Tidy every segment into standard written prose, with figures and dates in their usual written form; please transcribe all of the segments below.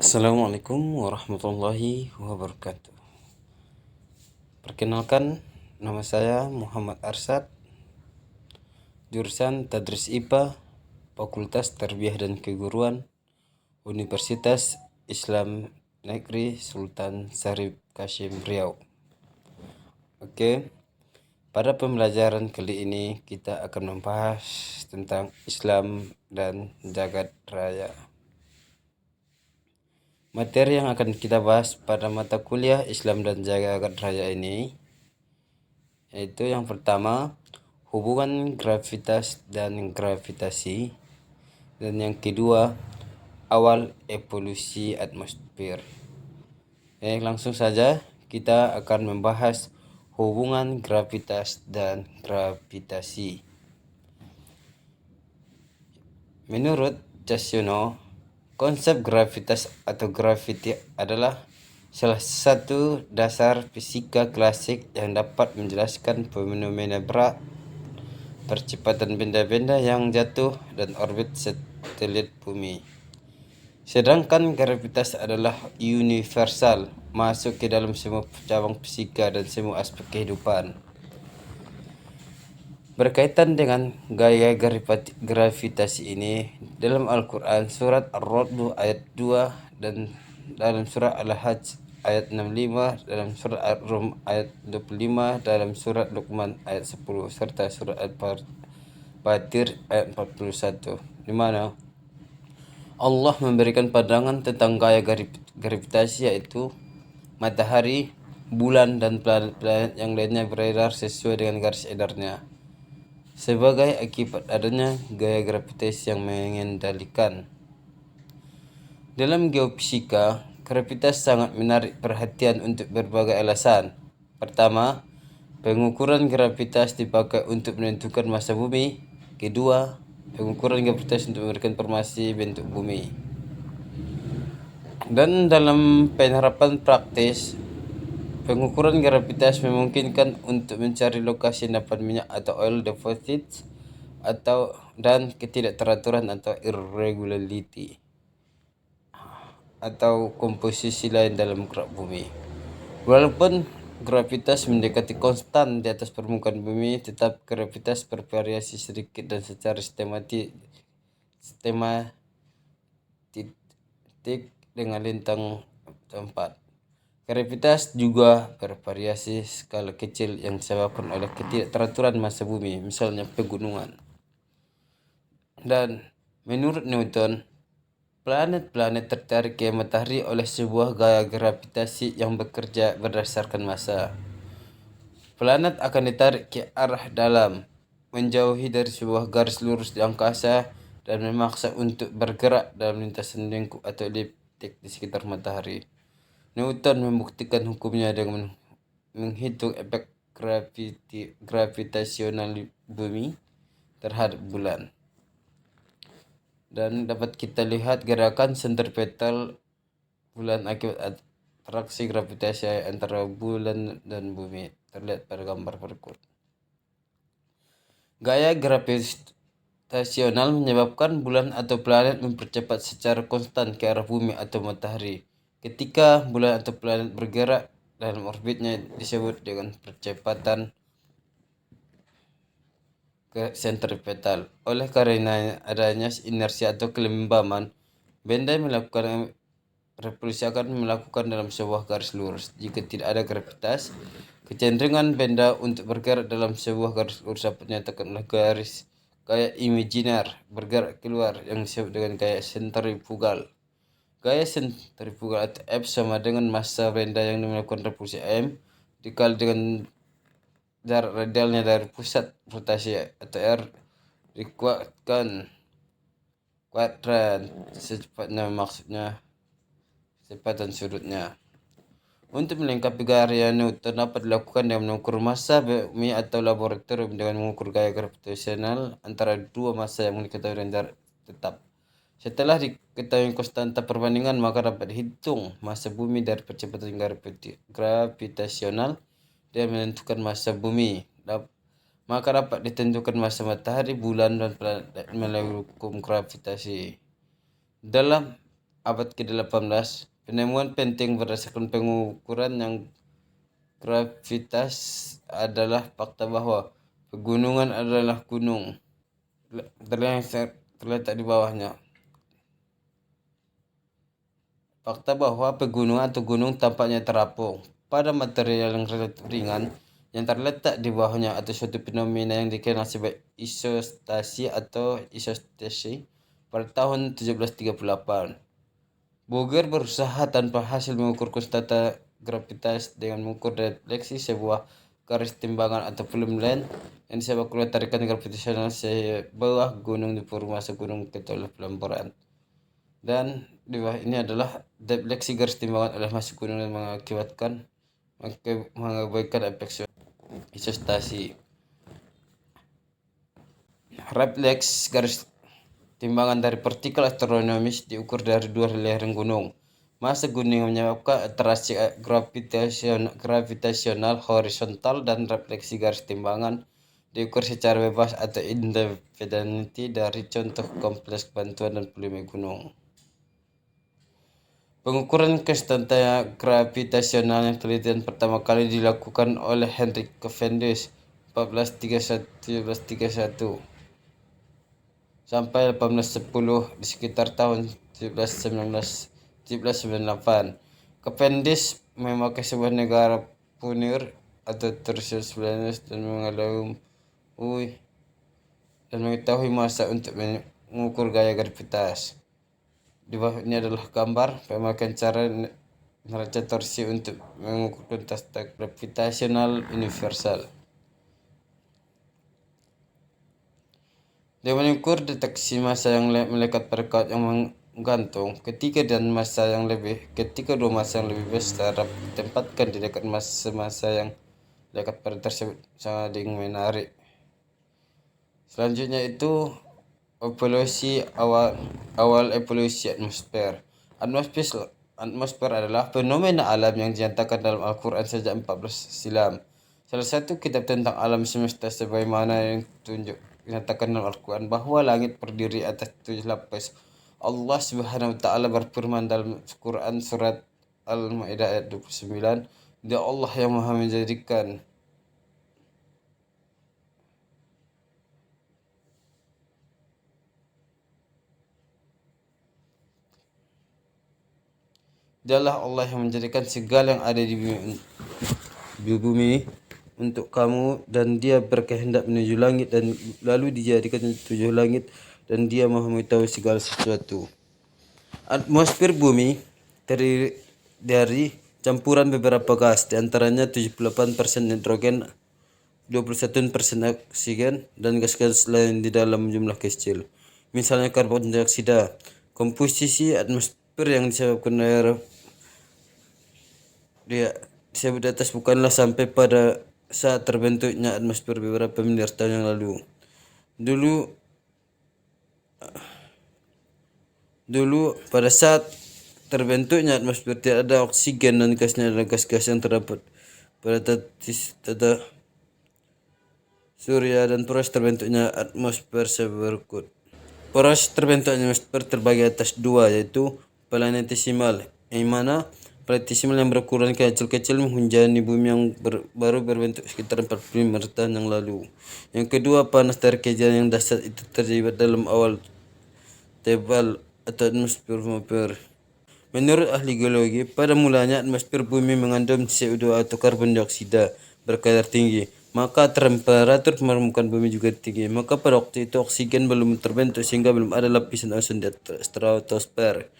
Assalamualaikum warahmatullahi wabarakatuh. Perkenalkan, nama saya Muhammad Arsad, jurusan Tadris IPA, Fakultas Tarbiyah dan Keguruan, Universitas Islam Negeri Sultan Syarif Kasim Riau. Oke, pada pembelajaran kali ini kita akan membahas tentang Islam dan Jagad Raya. Materi yang akan kita bahas pada mata kuliah Islam dan Jagad Raya ini yaitu yang pertama, hubungan gravitas dan gravitasi, dan yang kedua, awal evolusi atmosfer. Langsung saja kita akan membahas hubungan gravitas dan gravitasi. Menurut Casino, konsep gravitas atau graviti adalah salah satu dasar fisika klasik yang dapat menjelaskan fenomena berat, percepatan benda-benda yang jatuh, dan orbit satelit bumi. Sedangkan gravitas adalah universal, masuk ke dalam semua cabang fisika dan semua aspek kehidupan. Berkaitan dengan gaya gravitasi ini, dalam Al-Quran surat Ar-Ra'd ayat 2 dan dalam surat Al-Hajj ayat 65, dalam surat Ar-Rum ayat 25, dalam surat Luqman ayat 10, serta surat Al-Fatir ayat 41, di mana Allah memberikan pandangan tentang gaya gravitasi, yaitu matahari, bulan, dan planet-planet yang lainnya beredar sesuai dengan garis edarnya. Sebagai akibat adanya gaya gravitasi yang mengendalikan. Dalam geofisika, gravitas sangat menarik perhatian untuk berbagai alasan. Pertama, pengukuran gravitas dipakai untuk menentukan massa bumi. Kedua, pengukuran gravitas untuk memberikan informasi bentuk bumi. Dan dalam penerapan praktis, pengukuran gravitas memungkinkan untuk mencari lokasi endapan minyak atau oil deposits dan ketidakteraturan atau irregularity atau komposisi lain dalam gerak bumi. Walaupun gravitas mendekati konstan di atas permukaan bumi, tetap gravitas bervariasi sedikit dan secara sistematik dengan lintang tempat. Gravitas juga bervariasi skala kecil yang disebabkan oleh ketidakteraturan massa bumi, misalnya pegunungan. Dan menurut Newton, planet-planet tertarik ke matahari oleh sebuah gaya gravitasi yang bekerja berdasarkan massa. Planet akan ditarik ke arah dalam, menjauhi dari sebuah garis lurus di angkasa, dan memaksa untuk bergerak dalam lintasan lingkup atau eliptik di sekitar matahari. Newton membuktikan hukumnya dengan menghitung efek gravitasional bumi terhadap bulan. Dan dapat kita lihat gerakan sentripetal bulan akibat atraksi gravitasi antara bulan dan bumi, terlihat pada gambar berikut. Gaya gravitasional menyebabkan bulan atau planet mempercepat secara konstan ke arah bumi atau matahari. Ketika bulan atau planet bergerak dalam orbitnya disebut dengan percepatan sentripetal. Oleh karena adanya inersia atau kelembaban, benda yang melakukan revolusi akan melakukan dalam sebuah garis lurus. Jika tidak ada gravitas, kecenderungan benda untuk bergerak dalam sebuah garis lurus dapat dinyatakan oleh gaya imajiner bergerak keluar yang disebut dengan gaya sentrifugal. Gaya sentrifugal atau F sama dengan massa benda yang melakukan revolusi M dikali dengan jarak radialnya dari pusat rotasi atau R dikuatkan kuadran secepatnya, maksudnya kecepatan sudutnya. Untuk melengkapi gaya Newton dapat dilakukan dengan mengukur massa bumi atau laboratorium dengan mengukur gaya gravitasional antara dua massa yang diketahui dengan jarak tetap. Setelah diketahui konstanta perbandingan, maka dapat dihitung massa bumi dari percepatan gravitasional dan menentukan massa bumi. Maka dapat ditentukan massa matahari, bulan, dan planet melalui hukum gravitasi. Dalam abad ke-18, penemuan penting berdasarkan pengukuran yang gravitas adalah fakta bahwa pegunungan adalah gunung terletak di bawahnya. Fakta bahwa pegunungan atau gunung tampaknya terapung pada material yang relatif ringan yang terletak di bawahnya atau suatu fenomena yang dikenal sebagai isostasi atau isostasi pada tahun 1738. Boger berusaha tanpa hasil mengukur konstanta gravitas dengan mengukur refleksi sebuah garis timbangan atau film line yang disebabkan oleh tarikan gravitasional sebuah gunung di formasi gunung oleh pelampiran. Dan di bawah ini adalah defleksi garis timbangan oleh masuk gunung yang mengakibatkan mengabaikan efek isostasi. Refleks garis timbangan dari partikel astronomis diukur dari dua lereng gunung. Masa gunung yang menyebabkan atraksi gravitasional horizontal dan refleksi garis timbangan diukur secara bebas atau independently dari contoh kompleks bantuan dan volume gunung. Pengukuran konstanta gravitasional yang penelitian pertama kali dilakukan oleh Henry Cavendish 1431 sampai 1810 di sekitar tahun 1798. Cavendish memakai sebuah negara punir atau tersius dan mengetahui massa untuk mengukur gaya gravitas. Di bawah ini adalah gambar pemakaian cara neraca torsi untuk mengukur konstanta gravitasional universal. Dia mengukur deteksi massa yang melekat pada kawat yang menggantung ketika dua massa yang lebih besar ditempatkan di dekat massa yang dekat pada tersebut saling menarik. Selanjutnya itu evolusi awal evolusi atmosfer. Atmosfer adalah fenomena alam yang dinyatakan dalam Al-Quran sejak 14 silam. Salah satu kitab tentang alam semesta sebagaimana yang dinyatakan dalam Al-Quran bahwa langit berdiri atas 7 lapis. Allah Subhanahu wa taala berfirman dalam Quran surat Al-Maidah ayat 29, Dia Allah yang Maha menjadikan Dialah Allah yang menjadikan segala yang ada di bumi untuk kamu, dan Dia berkehendak menuju langit dan lalu dijadikan 7 langit, dan Dia Maha mengetahui segala sesuatu. Atmosfer bumi terdiri dari campuran beberapa gas, di antaranya 78% nitrogen, 21% oksigen, dan gas-gas lain di dalam jumlah kecil. Misalnya karbon dioksida. Komposisi atmosfer yang disebabkan oleh disebut di atas bukanlah sampai pada saat terbentuknya atmosfer beberapa miliar tahun yang lalu. Dulu pada saat terbentuknya atmosfer tidak ada oksigen dan gasnya adalah gas-gas yang terdapat pada tata surya, dan proses terbentuknya atmosfer berikut. Proses terbentuknya atmosfer terbagi atas dua, yaitu planetesimal, yang mana planetesimal yang berukuran kecil-kecil menghujani bumi yang baru berbentuk sekitar 45 tahun yang lalu. Yang kedua, panas dari kejadian yang dahsyat itu terjadi dalam awal tebal atau atmosfer. Menurut ahli geologi, pada mulanya atmosfer bumi mengandung CO2 atau karbon dioksida berkadar tinggi, maka temperatur permukaan bumi juga tinggi. Maka pada waktu itu oksigen belum terbentuk sehingga belum ada lapisan ozon di stratosfer.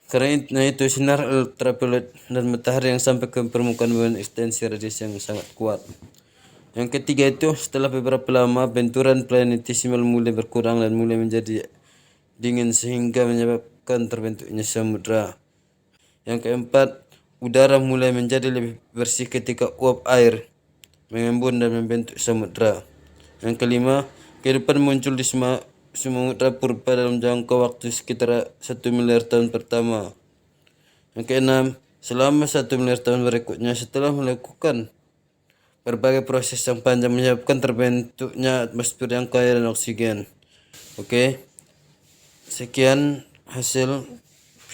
Karena itu sinar ultraviolet dan matahari yang sampai ke permukaan bumi ekstensi radiasi yang sangat kuat. Yang ketiga itu, setelah beberapa lama benturan planetesimal mulai berkurang dan mulai menjadi dingin sehingga menyebabkan terbentuknya samudra. Yang keempat, udara mulai menjadi lebih bersih ketika uap air mengembun dan membentuk samudra. Yang kelima, kehidupan muncul di samudra purba dalam jangka waktu sekitar 1 miliar tahun pertama. Yang keenam, selama 1 miliar tahun berikutnya setelah melakukan berbagai proses yang panjang menyebabkan terbentuknya atmosfer yang kaya dan oksigen. Oke. Sekian hasil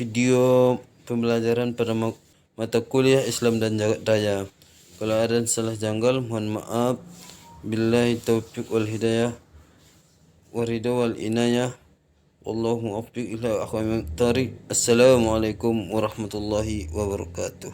video pembelajaran pada mata kuliah Islam dan Jagat Raya. Kalau ada salah janggal, mohon maaf. Billahi taufiq wal hidayah waridha wal inayah. Wallahu muwaffiq ila aqwamit thariq. Assalamualaikum warahmatullahi wabarakatuh.